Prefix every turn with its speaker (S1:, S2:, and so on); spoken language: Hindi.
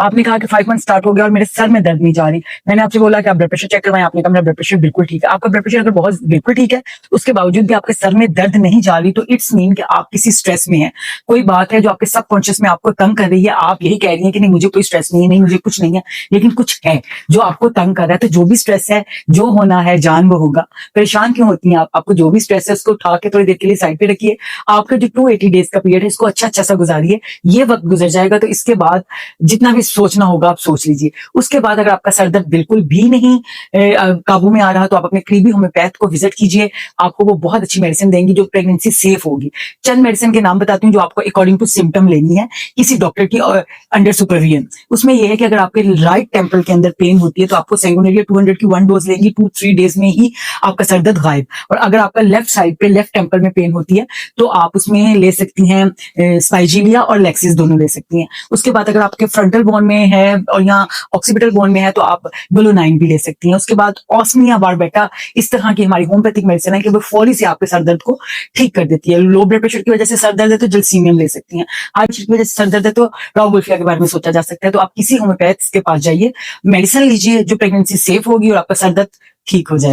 S1: आपने कहा कि 5 मंथ स्टार्ट हो गया और मेरे सर में दर्द नहीं जा रही। मैंने आपसे बोला कि आप ब्लड प्रेशर चेक करवाएं, आपने कहा मेरा ब्लड प्रेशर बिल्कुल ठीक है। आपका ब्लड प्रेशर अगर बहुत बिल्कुल ठीक है, उसके बावजूद भी आपके सर में दर्द नहीं जा रही, तो इट्स मीन कि आप किसी स्ट्रेस में हैं। कोई बात है जो आपके सबकॉन्शियस में आपको तंग कर रही है। आप यही कह रही है कि नहीं मुझे कोई स्ट्रेस नहीं है, नहीं मुझे कुछ नहीं है, लेकिन कुछ है जो आपको तंग कर रहा है। तो जो भी स्ट्रेस है, जो होना है जान वो होगा। परेशान क्यों होती हैं आप? आपको जो भी स्ट्रेस है उसको उठा के थोड़ी देर के लिए साइड पे रखिए। आपका जो 280 डेज का पीरियड है इसको अच्छा सा गुजारिए। ये वक्त गुजर जाएगा तो इसके बाद जितना भी सोचना होगा आप सोच लीजिए। उसके बाद अगर आपका सर दर्द बिल्कुल भी नहीं काबू में आ रहा तो आप अपने करीबी होम्योपैथ को विजिट कीजिए। आपको वो बहुत अच्छी मेडिसिन देंगी जो प्रेगनेंसी सेफ होगी। चंद मेडिसिन के नाम बताती हूँ जो आपको अकॉर्डिंग टू सिम्टम लेनी है किसी डॉक्टर की अंडर सुपरविजन। उसमें यह है कि अगर आपके राइट टेम्पल के अंदर पेन होती है तो आपको सेंगोनेरिया 200 की 1 डोज लेंगी। 2-3 डेज में ही आपका सर दर्द गायब। और अगर आपका लेफ्ट साइड पे लेफ्ट टेम्पल में पेन होती है तो आप उसमें ले सकती हैं स्पाइजीलिया और लेक्सिस, दोनों ले सकती हैं। उसके बाद अगर आपके फ्रंटल बोन में है और यहाँ ऑक्सीपिटल बोन में है तो आप ग्लूनाइन भी ले सकती हैं। उसके बाद ऑस्मिया बारबेटा, इस तरह की हमारी होम्योपैथिक मेडिसिन है कि वो फौरी से आपके सर दर्द को ठीक कर देती है। लो ब्लड प्रेशर की वजह से सर दर्द है तो जलसीमियम ले सकती हैं। हाई प्रेशर की वजह से सर दर्द है तो राउबुल्फिया के बारे में सोचा जा सकता है। तो आप किसी होम्योपैथ के पास जाइए, मेडिसिन लीजिए जो प्रेगनेंसी सेफ होगी और आपका सर दर्द ठीक हो जाए।